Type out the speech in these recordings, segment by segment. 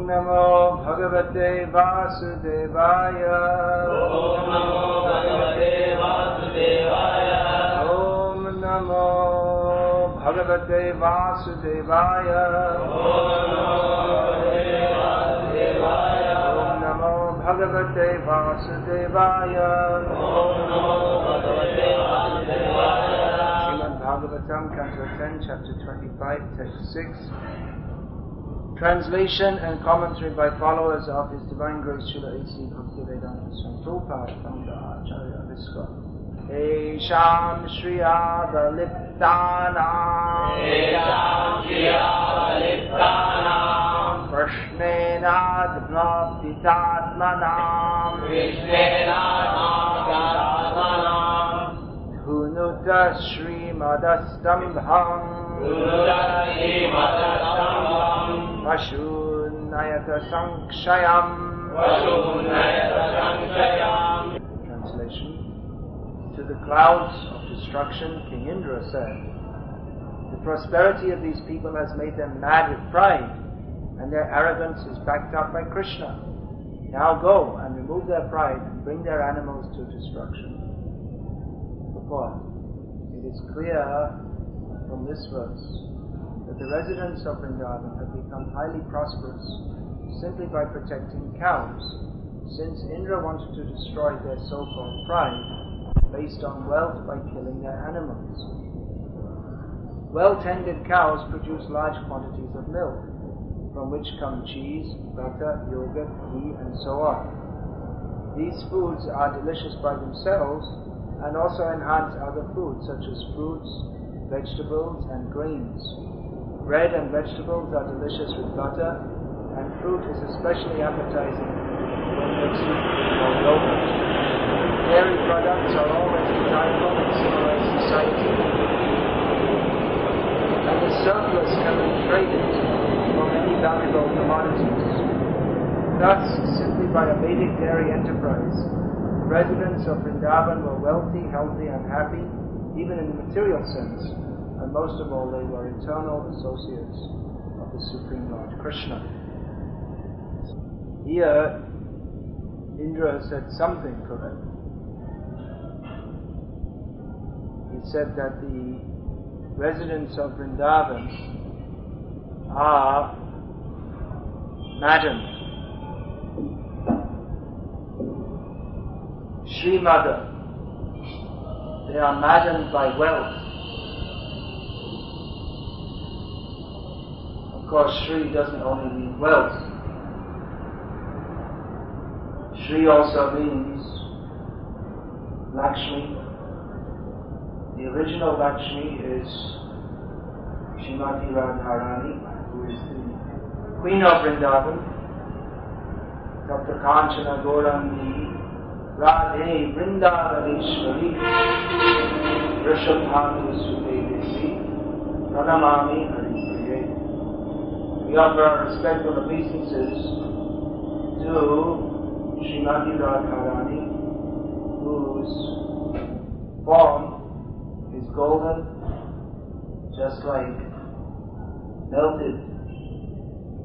Namo Bhagavate Vasudevaya. Om Namo Bhagavate Vasudevaya. Om Namo Bhagavate Vasudevaya. Om Namo Bhagavate Vasudevaya. Om Namo Bhagavate Vasudevaya. Om Namo Bhagavate Vasudevaya. Srimad Bhagavatam, Canto 10, Chapter 25, Text 6. Translation and commentary by followers of His Divine Grace Srila A.C. Bhaktivedanta Swami Prabhupada, founder Acharya Viska. Esham Shriya Baliptanam. Esham Shriya Baliptanam. Krishnena Dhnaptitatmanam. Krishnena Dhnaptitatmanam. Dhunuta Srimadastambham. Dhunuta Srimadastambham. Vashunayata Sankshayam. Vashunayata Sankshayam. Translation. To the clouds of destruction, King Indra said, the prosperity of these people has made them mad with pride, and their arrogance is backed up by Krishna. Now go and remove their pride and bring their animals to destruction. Purport. It is clear from this verse that the residents of Vrindavan have become highly prosperous simply by protecting cows, since Indra wanted to destroy their so-called pride based on wealth by killing their animals. Well-tended cows produce large quantities of milk, from which come cheese, butter, yogurt, ghee, and so on. These foods are delicious by themselves and also enhance other foods such as fruits, vegetables, and grains. Bread and vegetables are delicious with butter, and fruit is especially appetizing when mixed with or yogurt. Dairy products are always desirable in civilized society, and the surplus can be traded for many valuable commodities. Thus, simply by a Vedic dairy enterprise, the residents of Vrindavan were wealthy, healthy, and happy, even in the material sense, and most of all, they were eternal associates of the Supreme Lord Krishna. Here, Indra said something correct. He said that the residents of Vrindavan are maddened. Srimada. They are maddened by wealth. Of course, Shri doesn't only mean wealth. Shri also means Lakshmi. The original Lakshmi is Srimati Radharani, who is the Queen of Vrindavan. Dr. Kanchana Gaurangi Radhe Vrindavaneshwari Rishabhanu Sudevesi Pranamami Haripriye. We offer our respectful obeisances to Srimati Radharani, whose form is golden, just like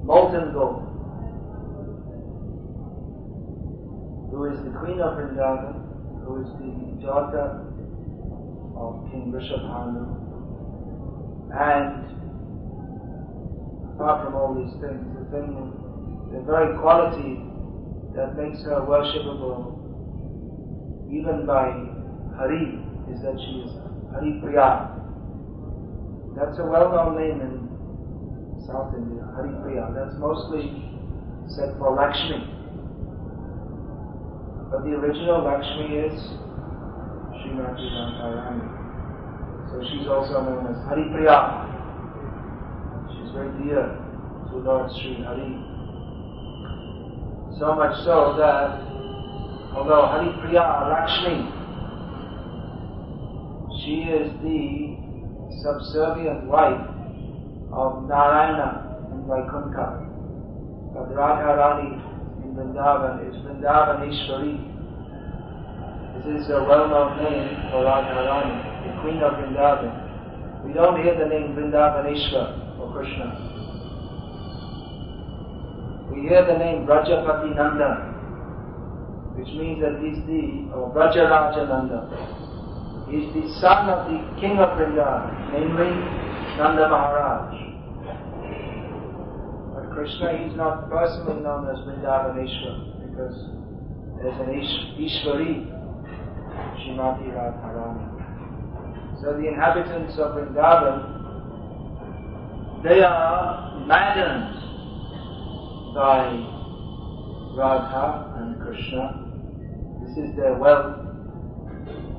molten gold, who is the Queen of Vrindavan, who is the daughter of King Rishabhanu, and apart from all these things, the very quality that makes her worshipable even by Hari is that she is Hari Priya. That's a well-known name in South India, Hari Priya. That's mostly said for Lakshmi. But the original Lakshmi is Srimati Radharani. So she's also known as Hari Priya. She's very dear to Lord Sri Hari. So much so that although Hari Priya Lakshmi, she is the subservient wife of Narayana in Vaikuntha. But Radharani in Vrindavan is Vrindavaneshwari. This is a well-known name for Radharani, the Queen of Vrindavan. We don't hear the name Vrindavaneshwar for Krishna. We we hear the name Brajapati Nanda, which means that he's or Brajaraja Nanda. He's the son of the king of Vrindavan, namely Nanda Maharaj. But Krishna, he's not personally known as Vrindavaneshwar because there's an Ishwari, Srimati Radharani. So the inhabitants of Vrindavan, they are maddened by Radha and Krishna. This is their wealth.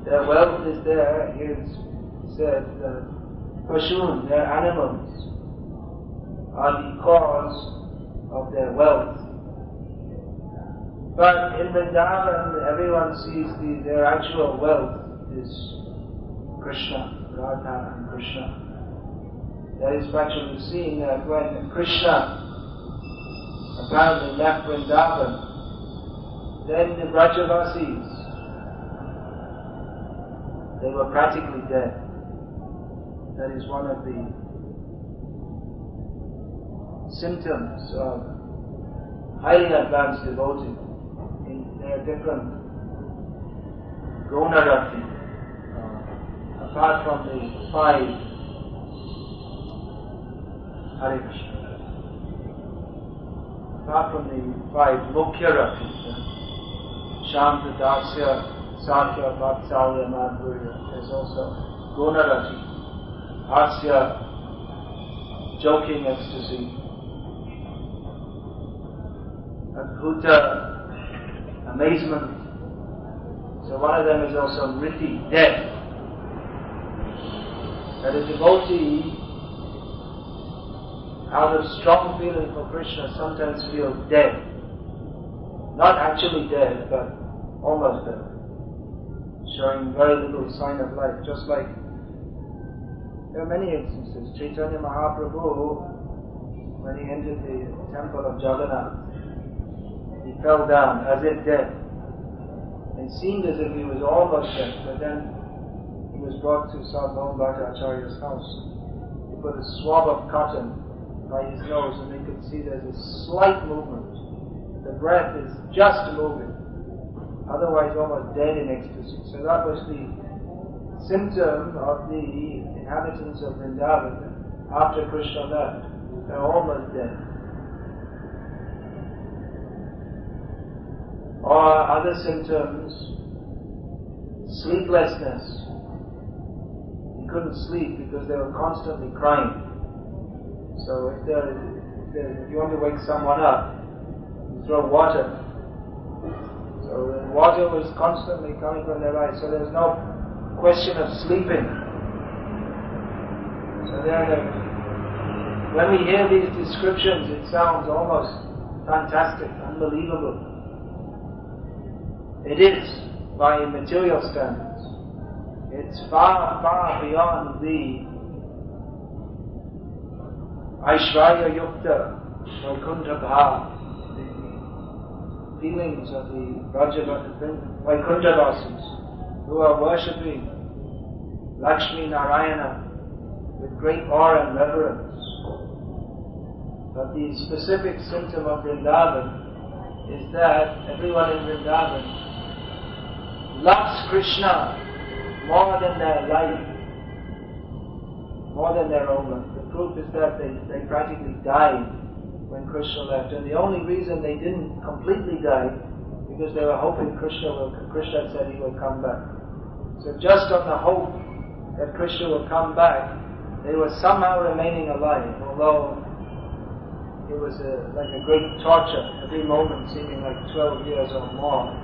Their wealth is there, here it's said, Pashun, their animals, are the cause of their wealth. But in Vrindavan, everyone sees their actual wealth is Krishna, Radha and Krishna. That is actually seen that when Krishna apparently left Vrindavan, then the Brajavasis, they were practically dead. That is one of the symptoms of highly advanced devotee. There are different Gonarati, apart from the 5 Hare Krishna. Apart from the 5 Mukhya Rati, Shanta, Dasya, Sakya, Vatsalya, Madhurya, there's also Gonarati, Hasya, joking ecstasy, Adbhuta, amazement. So one of them is also Mriti, death. That a devotee, out of strong feeling for Krishna, sometimes feels dead. Not actually dead, but almost dead. Showing very little sign of life. Just like, there are many instances. Chaitanya Mahaprabhu, when he entered the temple of Jagannath, he fell down as if dead, and seemed as if he was almost dead. But then he was brought to Sadhguru Bhattacharya's house. He put a swab of cotton by his nose, and they could see there's a slight movement. The breath is just moving, otherwise almost dead in ecstasy. So that was the symptom of the inhabitants of Vrindavan after Krishna left. They're almost dead. Or other symptoms, sleeplessness. He couldn't sleep because they were constantly crying. So if you want to wake someone up, you throw water. So the water was constantly coming from their eyes, so there was no question of sleeping. So when we hear these descriptions, it sounds almost fantastic, unbelievable. It is, by material standards. It's far, far beyond the Aishvarya Yukta, Vaikuntha Bhav, the feelings of the Vaikuntha-vasis who are worshipping Lakshmi Narayana with great awe and reverence. But the specific symptom of Vrindavan is that everyone in Vrindavan loves Krishna more than their life, more than their own life. The proof is that they practically died when Krishna left, and the only reason they didn't completely die because they were hoping Krishna said he will come back. So just on the hope that Krishna will come back, they were somehow remaining alive, although it was like a great torture, every moment seeming like 12 years or more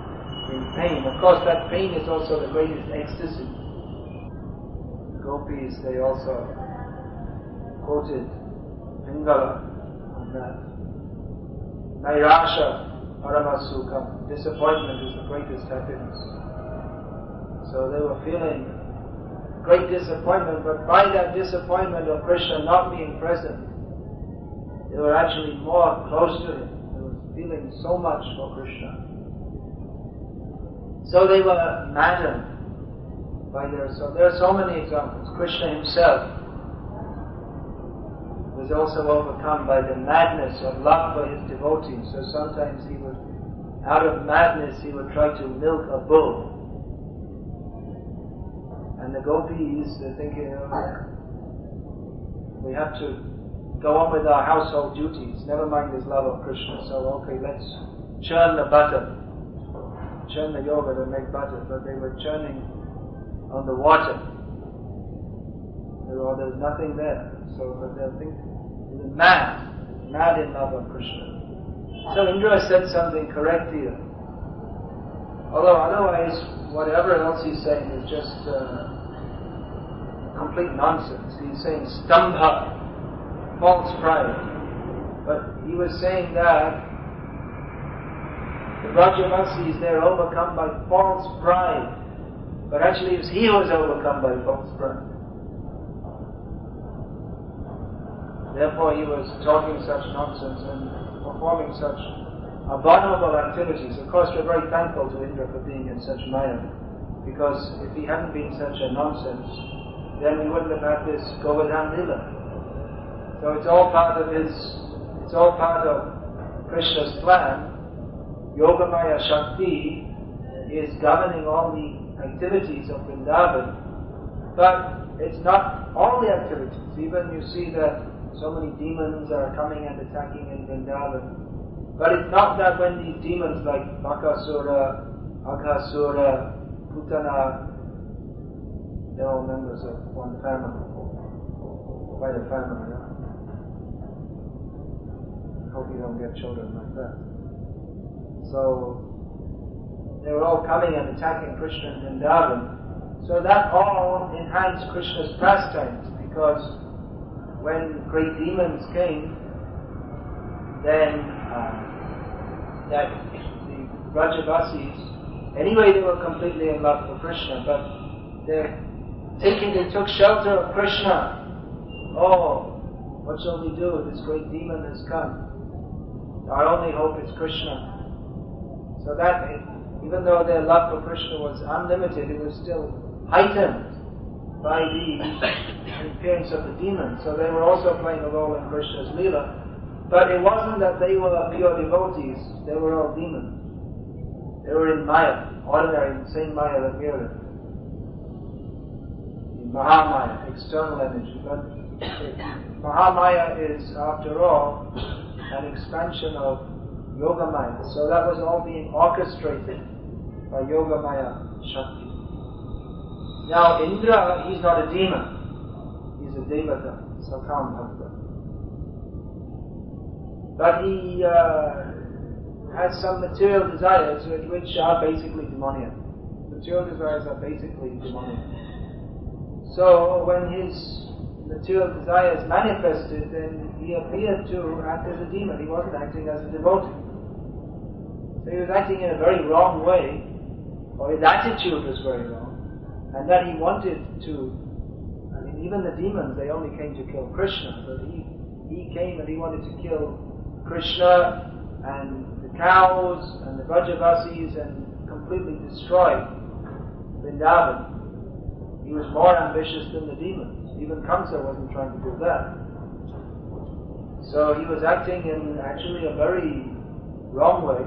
in pain. Of course, that pain is also the greatest ecstasy. The gopis, they also quoted Pingala on that. Nairasha Paramasukam, disappointment is the greatest happiness. So they were feeling great disappointment, but by that disappointment of Krishna not being present, they were actually more close to him. They were feeling so much for Krishna. So they were maddened by there are so many examples. Krishna himself was also overcome by the madness of love for his devotees. So sometimes he would, out of madness, he would try to milk a bull. And the gopis, they're thinking, we have to go on with our household duties, never mind this love of Krishna. So, okay, let's churn the butter, churn the yogurt and make butter. But they were churning on the water. There's nothing there. So, but they're thinking, they're mad in love of Krishna. So Indra said something correct here. Although otherwise, whatever else he's saying is just complete nonsense. He's saying stambha, false pride. But he was saying that the Brajavasis, they're overcome by false pride. But actually it was he who was overcome by false pride. Therefore he was talking such nonsense and performing such abominable activities. Of course we're very thankful to Indra for being in such maya, because if he hadn't been such a nonsense, then we wouldn't have had this Govardhan Lila. So it's all part of Krishna's plan. Yogamaya Shakti is governing all the activities of Vrindavan, but it's not all the activities. Even you see that so many demons are coming and attacking in Vrindavan. But it's not that when these demons like Bakasura, Aghasura, Putana, they're all members of one family. Quite a family, yeah? I hope you don't get children like that. So, they were all coming and attacking Krishna in Vrindavan. So that all enhanced Krishna's pastimes, because when great demons came, then that the Brajavasis, anyway they were completely in love for Krishna, but they took shelter of Krishna. Oh, what shall we do? This great demon has come. Our only hope is Krishna. So that, even though their love for Krishna was unlimited, it was still heightened by the appearance of the demons. So they were also playing a role in Krishna's Leela. But it wasn't that they were pure devotees, they were all demons. They were in Maya, ordinary, the same Maya that we are in. In Mahamaya, external energy. But Mahamaya is, after all, an expansion of Yogamaya. So that was all being orchestrated by Yogamaya Shakti. Now Indra, he's not a demon. He's a devata, Sakam Bhakta. But he has some material desires which are basically demoniac. Material desires are basically demoniac. So when his material desires manifested, then he appeared to act as a demon. He wasn't acting as a devotee. So he was acting in a very wrong way, or his attitude was very wrong. And that he wanted to, I mean, even the demons, they only came to kill Krishna, but he came and he wanted to kill Krishna and the cows and the Brajavasis and completely destroy Vrindavan. He was more ambitious than the demons. Even Kamsa wasn't trying to do that. So he was acting in actually a very wrong way.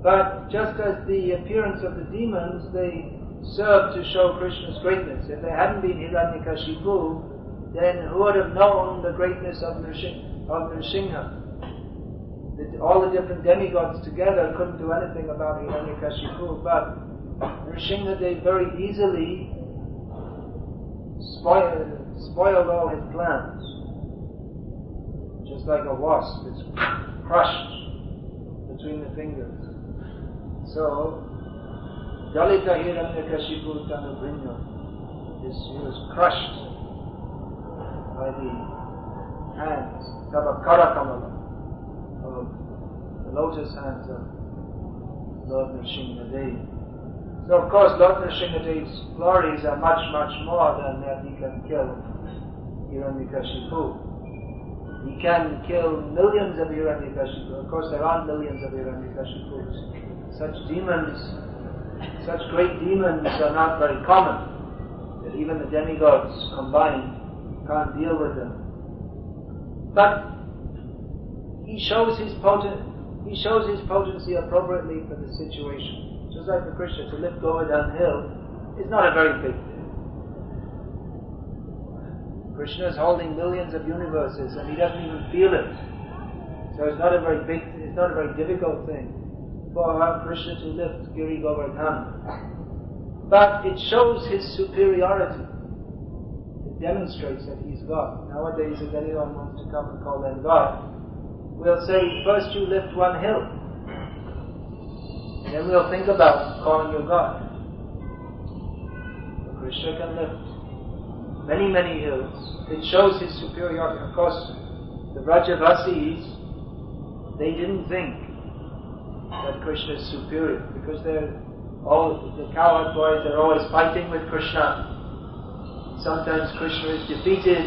But just as the appearance of the demons, they served to show Krishna's greatness. If they hadn't been Hiranyakashipu, then who would have known the greatness of Nrsimha? All the different demigods together couldn't do anything about Hiranyakashipu, but Nrsimha, they very easily spoiled all his plans. Just like a wasp, it's crushed between the fingers. So, Dalita Hiranyakashipu Tanubrinyo, he was crushed by the hands, Karakamala, of the lotus hands of Lord Nrsimhadev. So of course Lord Nrsimhadev's glories are much, much more than that he can kill Hiranyakashipu. He can kill millions of Hiranyakashipus. Of course there are millions of Hiranyakashipus. Such demons, such great demons are not very common, that even the demigods combined can't deal with them. But he shows his potency appropriately for the situation. Just like for Krishna, to lift Govardhan hill is not a very big thing. Krishna is holding millions of universes and he doesn't even feel it. So it's not a very difficult thing for Krishna to lift Giri Govardhan. But it shows his superiority. It demonstrates that he's God. Nowadays, if anyone wants to come and call them God, we'll say, first you lift one hill. Then we'll think about calling you God. But Krishna can lift many, many hills. It shows his superiority. Of course, the Vrajavasis, they didn't think that Krishna is superior because the cowherd boys are always fighting with Krishna. Sometimes Krishna is defeated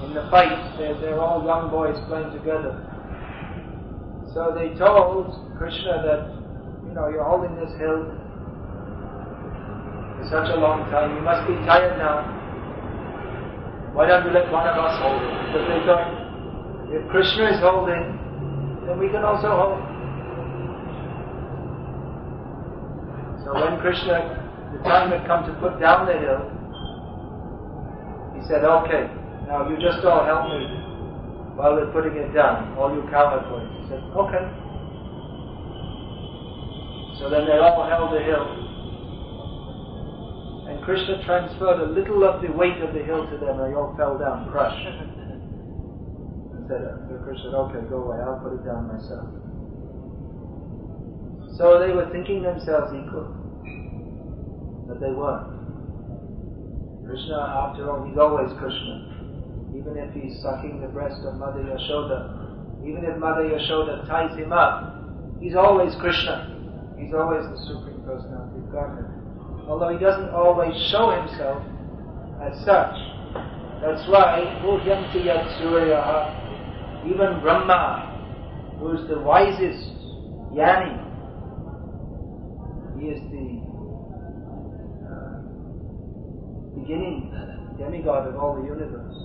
in the fight. They're all young boys playing together. So they told Krishna that, you're holding this hill for such a long time, you must be tired now. Why don't you let one of us hold it? Because they thought, if Krishna is holding, then we can also hold. So when Krishna, the time had come to put down the hill, he said, okay, now you just all help me while we're putting it down, all you cowherd boys. He said, okay. So then they all held the hill. And Krishna transferred a little of the weight of the hill to them, and they all fell down, crushed. And Krishna said, okay, go away, I'll put it down myself. So they were thinking themselves equal, but they weren't. Krishna, after all, he's always Krishna. Even if he's sucking the breast of Mother Yashoda, even if Mother Yashoda ties him up, he's always Krishna. He's always the Supreme Personality of Godhead. Although he doesn't always show himself as such. That's why, Bhujyanti Yat Suryaha, even Brahma, who is the wisest Jnani, he is the beginning demigod of all the universe.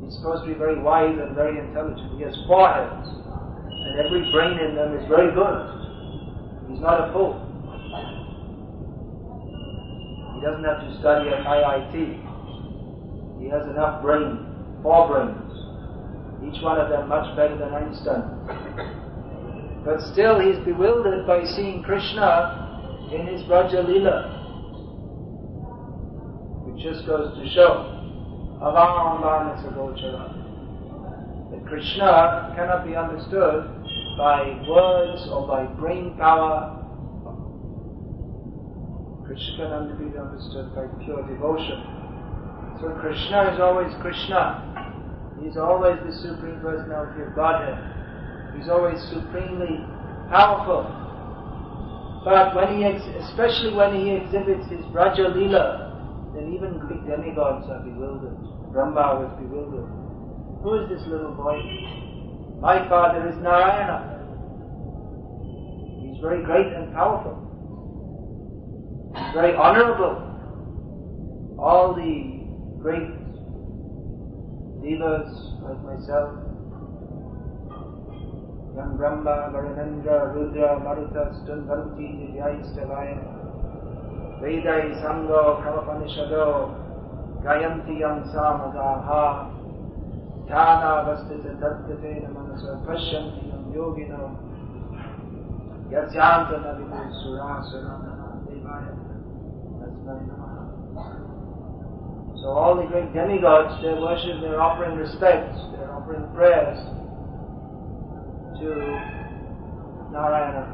He's supposed to be very wise and very intelligent. He has 4 heads, and every brain in them is very good. He's not a fool. He doesn't have to study at IIT. He has enough brain, 4 brains. Each one of them much better than Einstein. But still he's bewildered by seeing Krishna in his Braja Leela. Which just goes to show that Krishna cannot be understood by words or by brain power. Krishna can only be understood by pure devotion. So Krishna is always Krishna. He's always the Supreme Personality of Godhead. He's always supremely powerful. But especially when he exhibits his Braja Leela, then even Greek demigods are bewildered. Brahma was bewildered. Who is this little boy? My father is Narayana. He's very great and powerful. He's very honorable. All the great devas like myself, Young Brahma, Varunendra, Rudra, Maruta, Stundharuti, Divyaistavaya, Vedai, Sango, Kamapanishado, Gayanti Yam Samadaha, Tana Vastita Tattatena Manasa, Pashyanti Yam Yogino, Yasyanta Navidu Surasana Devaya. That's very nice. So all the great demigods, they worship, they're offering respect, they're offering prayers to Narayana.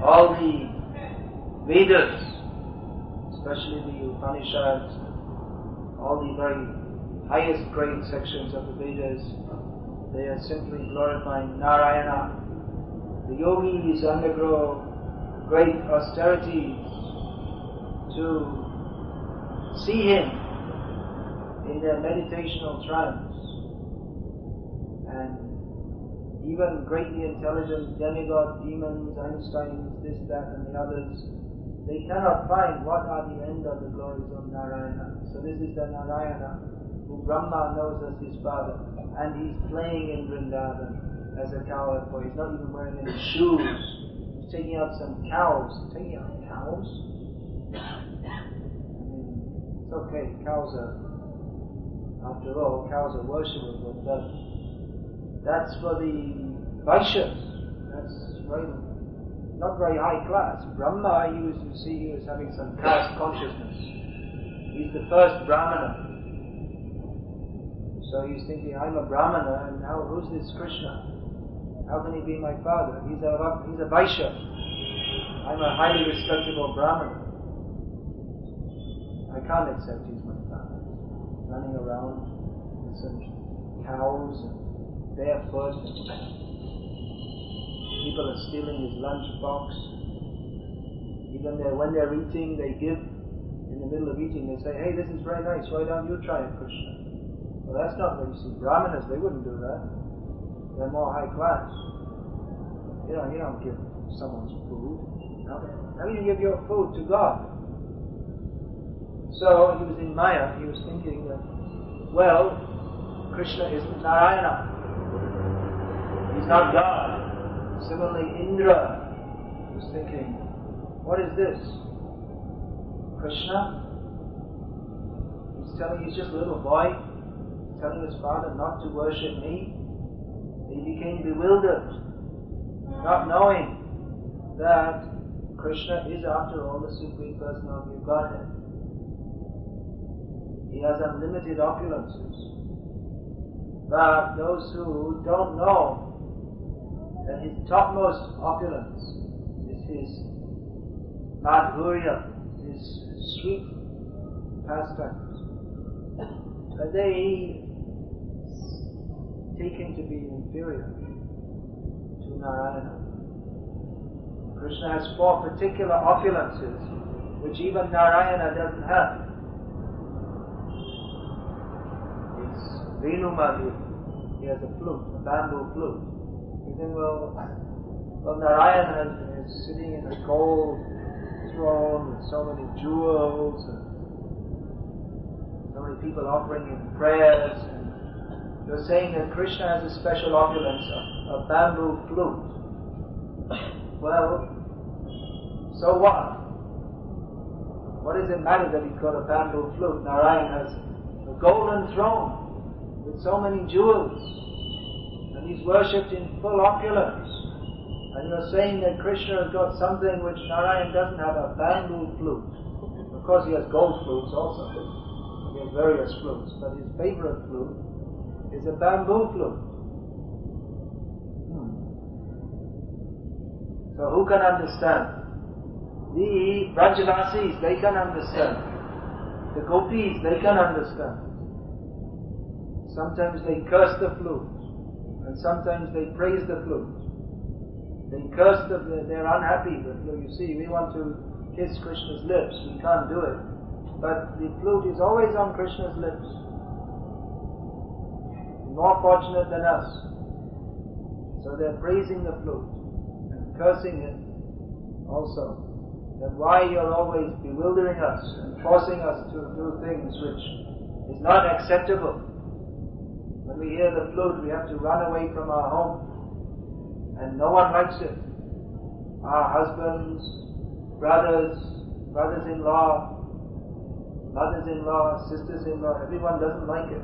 All the Vedas, especially the Upanishads, all the very highest grade sections of the Vedas, they are simply glorifying Narayana. The yogis undergo great austerities to see him in their meditational trance. And even greatly intelligent demigod, demons, Einsteins, this, that, and the others, they cannot find what are the end of the glories of Narayana. So this is the Narayana who who Brahma knows as his father, and he's playing in Vrindavan as a cowherd boy. He's not even wearing any shoes. He's taking out some cows. Taking out cows? It's okay, cows are, after all, cows are worshipable, but that's for the Vaishyas. That's not very high class. Brahma, he was having some caste consciousness. He's the first Brahmana. So he's thinking, I'm a Brahmana, and now who's this Krishna? How can he be my father? He's a Vaishya. I'm a highly respectable Brahmana. I can't accept he's my father. Running around with some cows and barefoot, and people are stealing his lunchbox. Even when they're eating, they give, in the middle of eating, they say, hey, this is very nice, why don't you try it, Krishna? Well, that's not what you see. Brahmanas, they wouldn't do that. They're more high class. You don't give someone's food. How do you give your food to God? So he was in Maya. He was thinking that, well, Krishna isn't Narayana. He's not God. Similarly, Indra was thinking, what is this? Krishna? He's just a little boy, telling his father not to worship me. He became bewildered, not knowing that Krishna is, after all, the Supreme Personality of Godhead. He has unlimited opulences. But those who don't know that his topmost opulence is his madhurya, his sweet pastimes, they take him to be inferior to Narayana. Krishna has 4 particular opulences which even Narayana doesn't have. It's Venu Madhurya. He has a flute, a bamboo flute. You think, well, Narayana is sitting in a gold throne with so many jewels and so many people offering him prayers. And you're saying that Krishna has a special opulence, a bamboo flute. Well, so what? What does it matter that he's got a bamboo flute? Narayan has a golden throne with so many jewels, and he's worshipped in full opulence. And you're saying that Krishna has got something which Narayan doesn't have, a bamboo flute. Of course, he has gold flutes also. He has various flutes, but his favorite flute is a bamboo flute. So who can understand? The Brajavasis, they can understand. The Gopis, they can understand. Sometimes they curse the flute, and sometimes they praise the flute. They curse they're unhappy. But you see, we want to kiss Krishna's lips, we can't do it. But the flute is always on Krishna's lips. More fortunate than us. So they're praising the flute and cursing it also. That why you're always bewildering us and forcing us to do things which is not acceptable. When we hear the flute, we have to run away from our home. And no one likes it. Our husbands, brothers, brothers-in-law, mothers-in-law, sisters-in-law, everyone doesn't like it.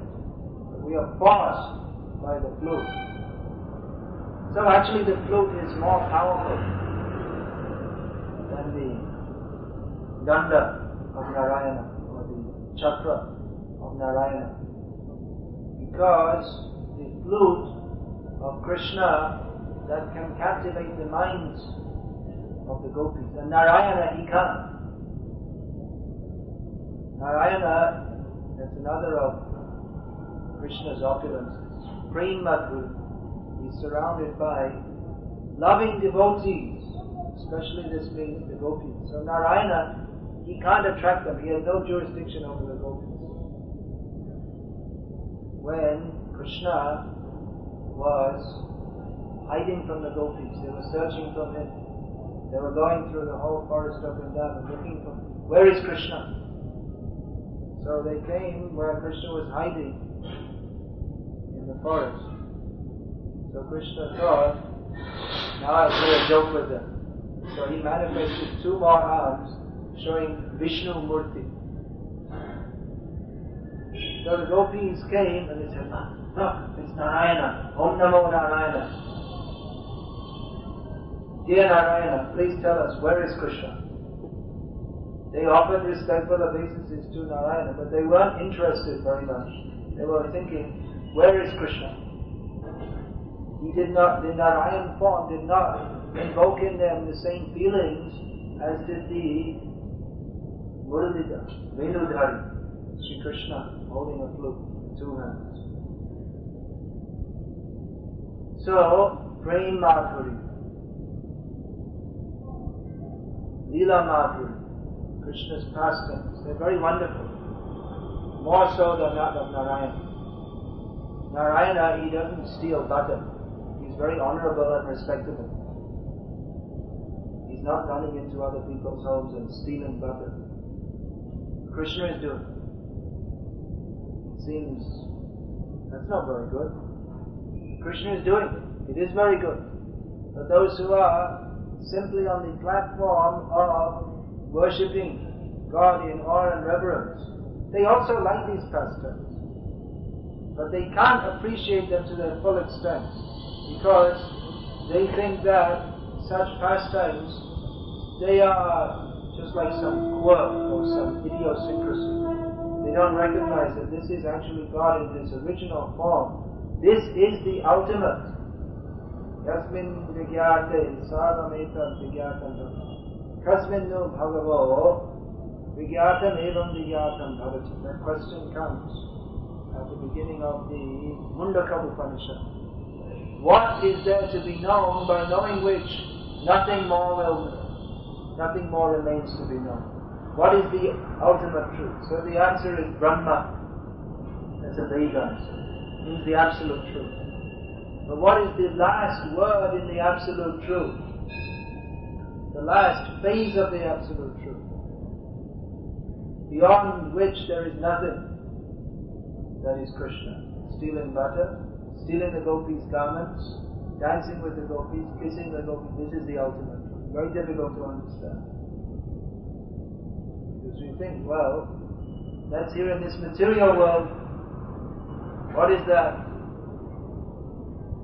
But we are forced by the flute. So actually the flute is more powerful than the danda of Narayana, or the chakra of Narayana. Because the flute of Krishna, that can captivate the minds of the gopis. And Narayana, he can't. Narayana, that's another of Krishna's opulences. Prem Madhurya. He's surrounded by loving devotees, especially this being the gopis. So Narayana, he can't attract them. He has no jurisdiction over the gopis. When Krishna was hiding from the gopis, they were searching for him. They were going through the whole forest of Vrindavan looking for him. Where is Krishna? So they came where Krishna was hiding in the forest. So Krishna thought, now I'll play a joke with them. So he manifested 2 more arms showing Vishnu Murti. So the gopis came and they said, look, it's Narayana. Om Namo Narayana. Dear Narayana, please tell us, where is Krishna? They offered respectful obeisances to Narayana, but they weren't interested very much. They were thinking, where is Krishna? The Narayan form did not invoke in them the same feelings as did the Muralidhara, Venudhari, Sri Krishna holding a flute with 2 hands. So, Prem Madhuri, Leela Madhuri, Krishna's pastimes, they're very wonderful. More so than that of Narayana. Narayana, he doesn't steal butter. He's very honorable and respectable. He's not running into other people's homes and stealing butter. Krishna is doing. It seems that's not very good. Krishna is doing it. It is very good. But those who are simply on the platform of worshipping God in awe and reverence, they also like these pastimes. But they can't appreciate them to their full extent because they think that such pastimes, they are just like some quirk or some idiosyncrasy. They don't recognize that this is actually God in His original form. This is the ultimate. Yasmin vigyate sarvametam vigyatam kasmin no bhagavo vigyatam evam vigyatam bhavati. That question comes at the beginning of the Mundaka Upanishad. What is there to be known by knowing which nothing more remains to be known? What is the ultimate truth? So the answer is Brahma. That's a vague answer. It means the absolute truth. But what is the last word in the absolute truth? The last phase of the absolute truth, beyond which there is nothing. That is Krishna. Stealing butter, stealing the gopis' garments, dancing with the gopis, kissing the gopis. This is the ultimate truth. Very difficult to understand. Because we think, well, that's here in this material world. What is that?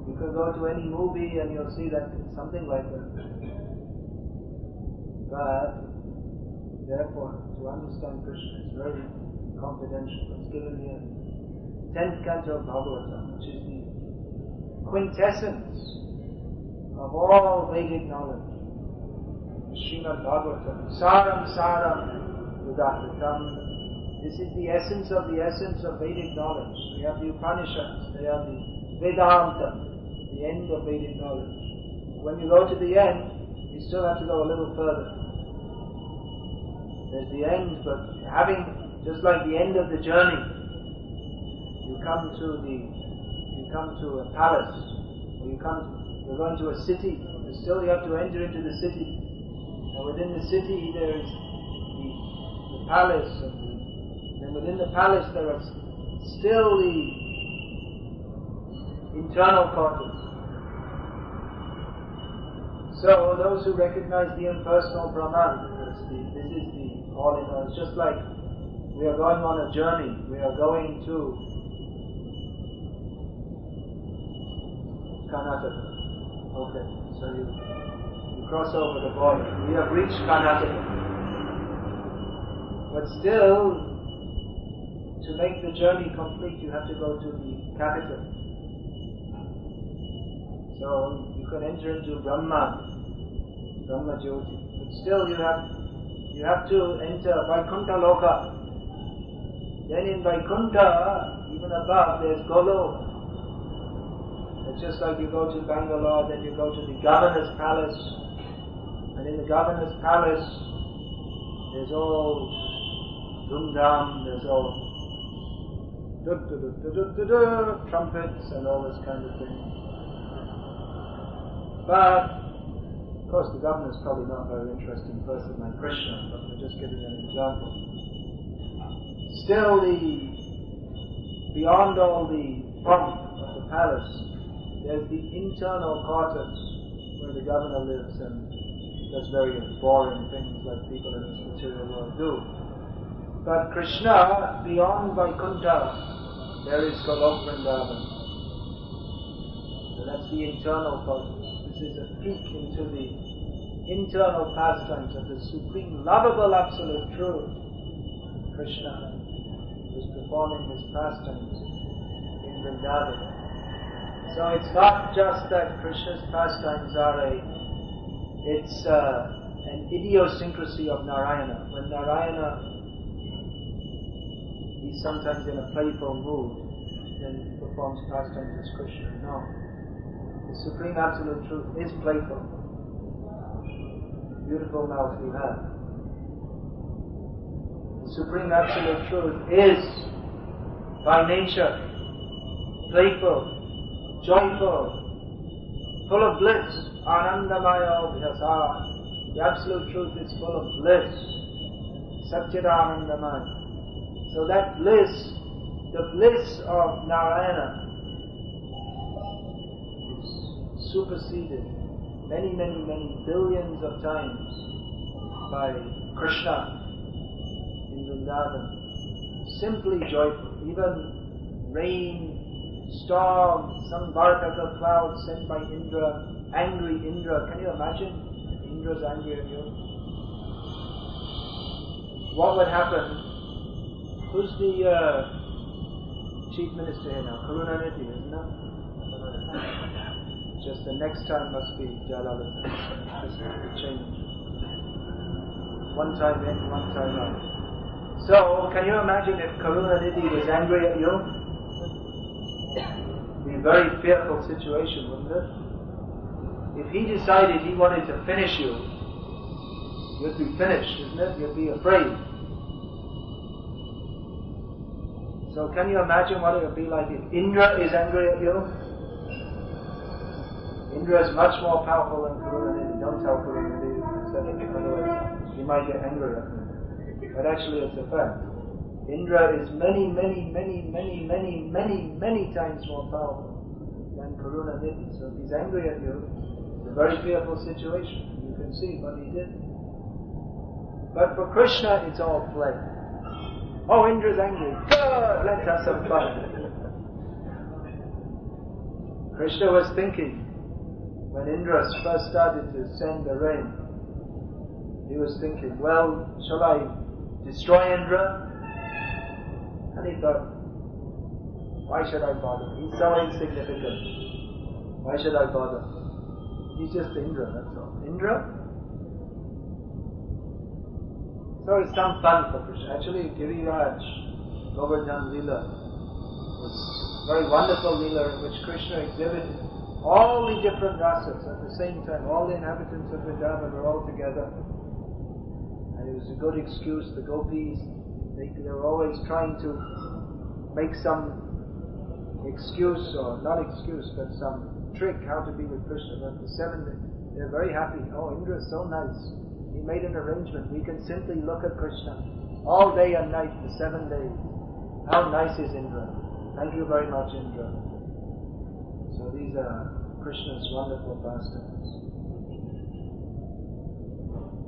You can go to any movie and you'll see that it's something like that. But, therefore, to understand Krishna is very confidential. It's given here. 10th canto of Bhagavatam, which is the quintessence of all Vedic knowledge. Srimad Bhagavatam, Saram Saram Udattatam. This is the essence of Vedic knowledge. We have the Upanishads, they have the Vedanta, the end of Vedic knowledge. When you go to the end, you still have to go a little further. There's the end, but having, just like the end of the journey, you come to a palace, or you're going to a city, and still you have to enter into the city. And within the city there is the palace, and within the palace there are still the internal quarters. So those who recognize the impersonal Brahman, this is the all in all. It's just like we are going on a journey. We are going to Karnataka. Okay, so you cross over the border. We have reached Karnataka. But still, to make the journey complete, you have to go to the capital. So you can enter into Brahma Jyoti. But still, you have to enter Vaikuntha Loka. Then in Vaikuntha, even above, there's Goloka. It's just like you go to Bangalore, then you go to the governor's palace, and in the governor's palace, there's all dum-dum, there's all trumpets and all this kind of thing. But, of course, the governor's probably not a very interesting person like Krishna, but we're just giving an example. still beyond all the pomp of the palace, there's the internal quarters where the governor lives and does very boring things like people in this material world do. But Krishna, beyond Vaikuntha, there is Golok Vrindavan. So that's the internal quarters. This is a peek into the internal pastimes of the supreme lovable absolute truth. Krishna is performing his pastimes in Vrindavan. So it's not just that Krishna's pastimes are an idiosyncrasy of Narayana. When Narayana is sometimes in a playful mood, then he performs pastimes as Krishna. No. The supreme absolute truth is playful. Beautiful mouth you have. The supreme absolute truth is by nature playful, joyful, full of bliss. Anandamaya Vikasa. The absolute truth is full of bliss. Satchidanandamaya. So that bliss, the bliss of Narayana, is superseded many, many, many billions of times by Krishna in Vrindavan. Simply joyful. Even rain, storm, some Vartaka cloud sent by Indra, angry Indra. Can you imagine if Indra's angry at you? What would happen? Who's the chief minister here now? Karunanidhi, isn't it? Just the next time must be Jalalata. Just to change. One time in, one time out. So, can you imagine if Karunanidhi was angry at you? It would be a very fearful situation, wouldn't it? If he decided he wanted to finish you, you'd be finished, isn't it? You'd be afraid. So can you imagine what it would be like if Indra is angry at you? Indra is much more powerful than Karunanidhi. Don't tell Karunanidhi, otherwise he might get angry at me. But actually it's a fact. Indra is many, many, many, many, many, many, many times more powerful than Karunanidhi. So if he's angry at you, it's a very fearful situation. You can see what he did. But for Krishna, it's all play. Oh, Indra's angry. Good, let's have some fun. Krishna was thinking, when Indra first started to send the rain, he was thinking, well, shall I destroy Indra? And he thought, why should I bother? He's so insignificant. Why should I bother? He's just Indra, that's all. Indra? So it's some fun for Krishna. Actually, Giriraj, Govardhan Leela, was a very wonderful Leela in which Krishna exhibited all the different rasas at the same time. All the inhabitants of Vrindavan were all together. And it was a good excuse. The gopis, they were always trying to make some excuse, or not excuse, but some trick how to be with Krishna. But the 7 days, they're very happy. Oh, Indra is so nice. He made an arrangement. We can simply look at Krishna all day and night for 7 days. How nice is Indra? Thank you very much, Indra. So these are Krishna's wonderful pastimes.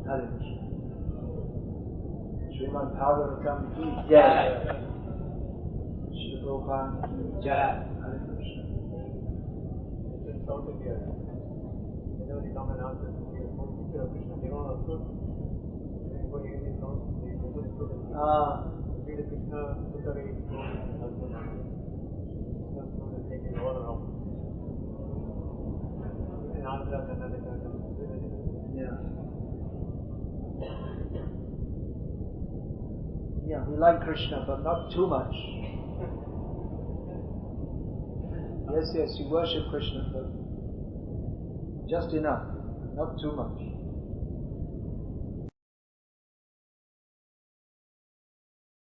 Hare Krishna. Srimad Bhagavatam ki jai. Shri Prabhupada ki jai. Hare Krishna. In South India, whenever they come and ask us to see a full picture of Krishna, they don't understood. They go hear these songs, they go to the read the Krishna, Sukare, and take it all around. In Andhra, Karnataka, Yeah, we like Krishna, but not too much. Yes, you worship Krishna, but just enough, not too much.